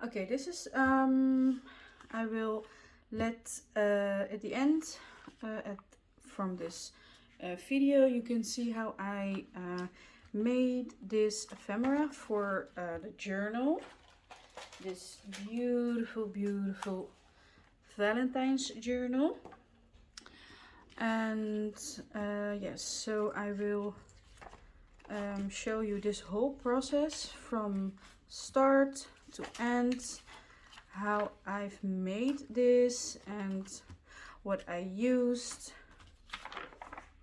Okay, this is I will let at the end from this video you can see how I made this ephemera for the journal. This beautiful Valentine's journal. And yes, so I will show you this whole process from start to end, how I've made this and what I used.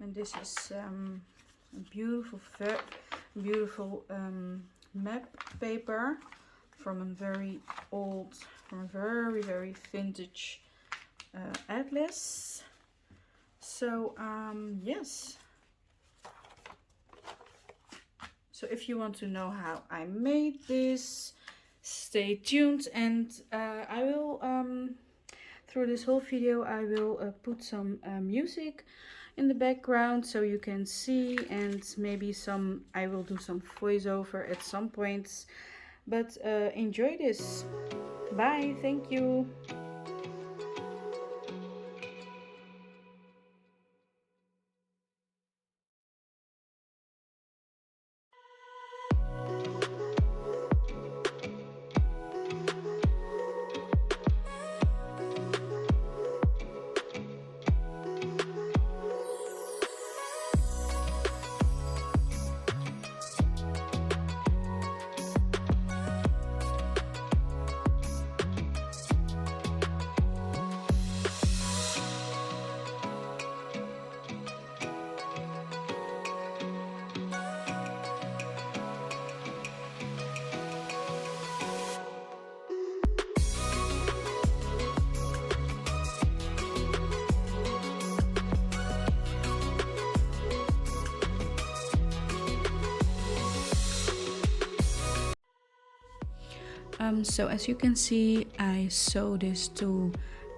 And this is a beautiful map paper from a very old, from a very vintage atlas. So yes, so if you want to know how I made this, stay tuned. And I will through this whole video I will put some music in the background so you can see, and maybe I will do some voiceover at some points. But enjoy this. Bye, thank you. So as you can see, I sew these two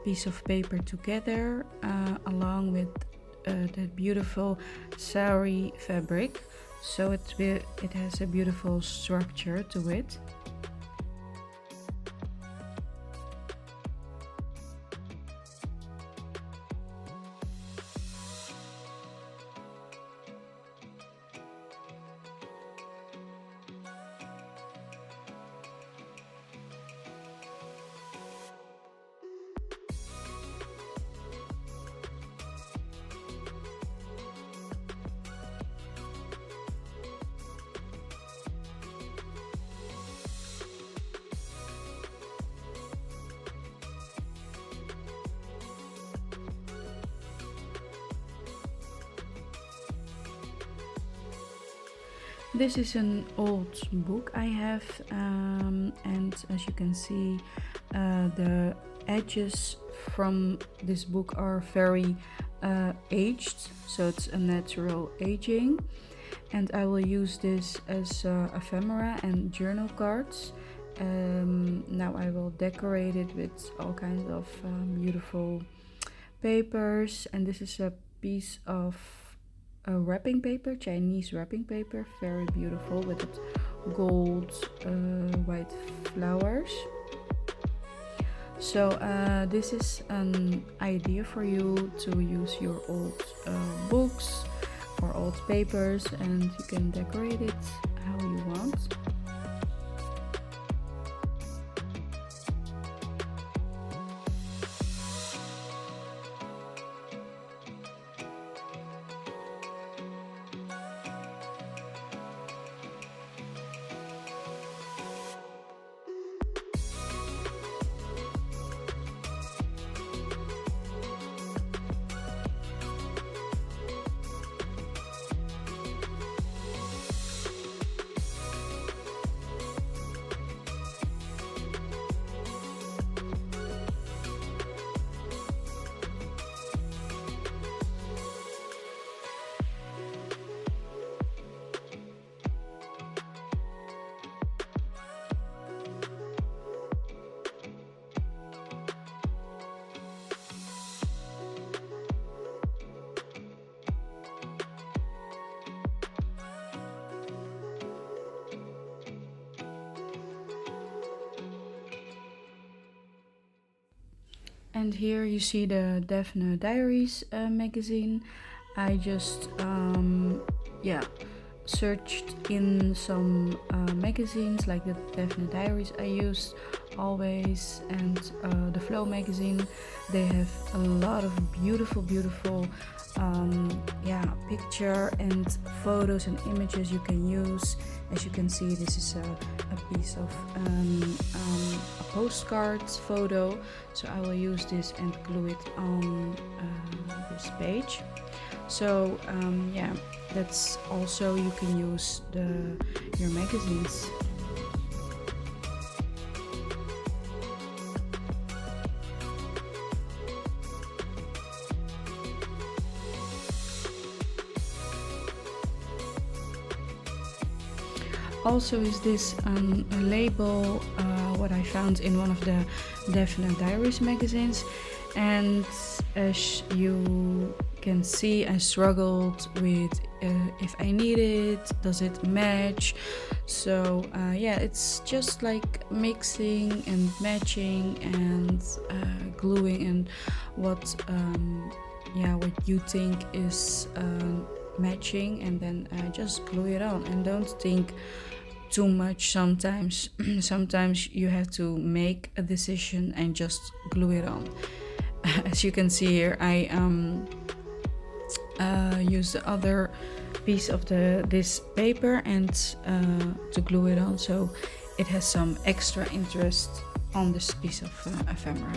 pieces of paper together along with that beautiful sari fabric, so it has a beautiful structure to it. This is an old book I have, and as you can see, the edges from this book are very aged, so it's a natural aging. And I will use this as ephemera and journal cards. Now I will decorate it with all kinds of beautiful papers, and this is a piece of wrapping paper, Chinese wrapping paper, very beautiful with it gold white flowers. So this is an idea for you to use your old books or old papers, and you can decorate it how you want. And here you see the Daphne Diaries magazine. I just yeah, searched in some magazines like the Daphne Diaries I used always, and the Flow magazine. They have a lot of beautiful yeah, picture and photos and images you can use. As you can see, this is a piece of a postcard photo, so I will use this and glue it on this page. So yeah, that's also you can use your magazines. Also is this a label what I found in one of the Daphne Diaries magazines, and as you can see, I struggled with if I need it, does it match. So yeah, it's just like mixing and matching and gluing, and what yeah, what you think is matching, and then just glue it on, and don't think too much sometimes. Sometimes you have to make a decision and just glue it on. As you can see here, I use the other piece of this paper and to glue it on, so it has some extra interest on this piece of ephemera.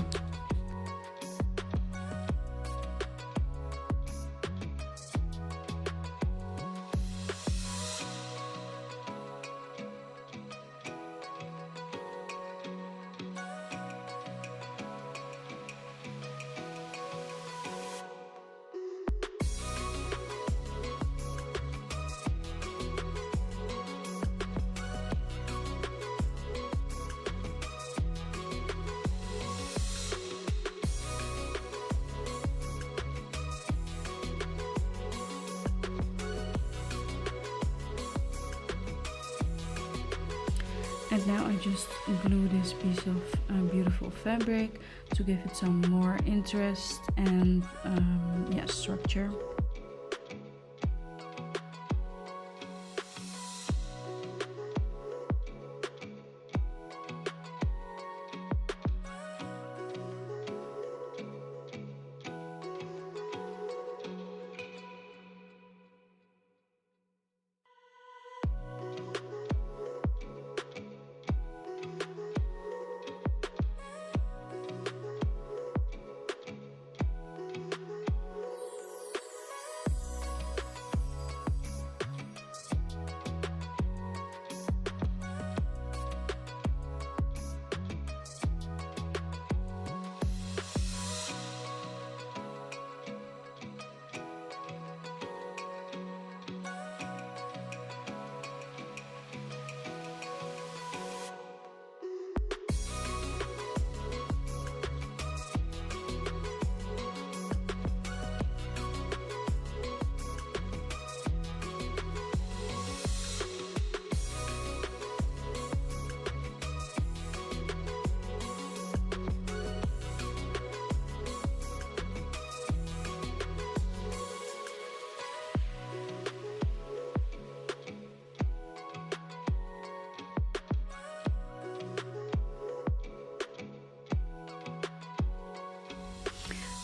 And now I just glue this piece of beautiful fabric to give it some more interest and yeah, structure.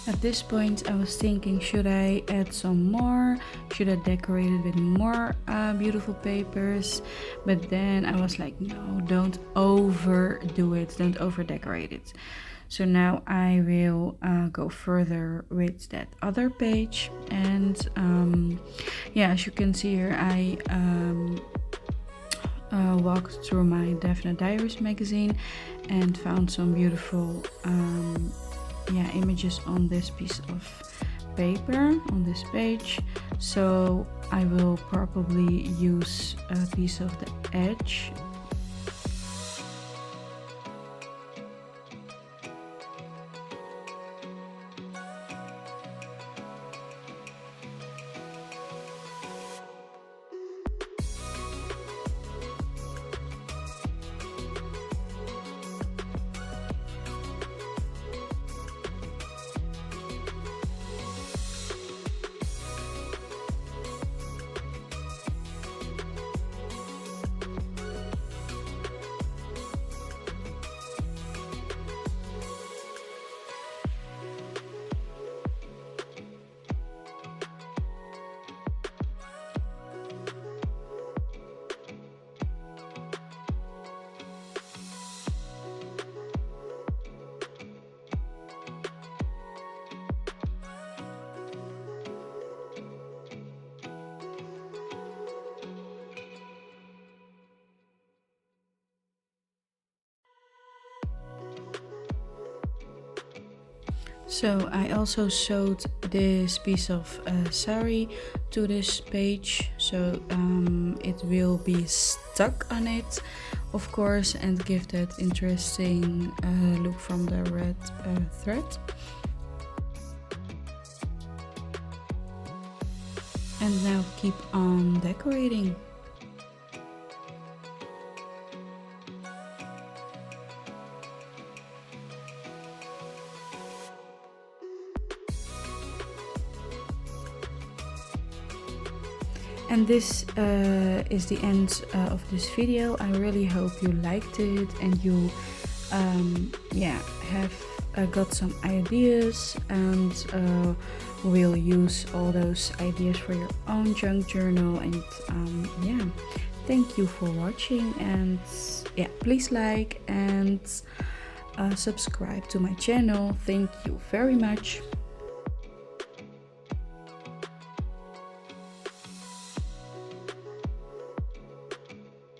At this point I was thinking, should I add some more? Should I decorate it with more beautiful papers? But then I was like, no, don't overdo it, don't over decorate it. So now I will go further with that other page, and yeah, as you can see here, I walked through my Daphne Diaries magazine and found some beautiful yeah, images on this piece of paper on this page. So I will probably use a piece of the edge. So I also sewed this piece of sari to this page, so it will be stuck on it, of course, and give that interesting look from the red thread. And now keep on decorating. And this is the end of this video. I really hope you liked it and you have got some ideas and will use all those ideas for your own junk journal. And thank you for watching, and please like and subscribe to my channel. Thank you very much.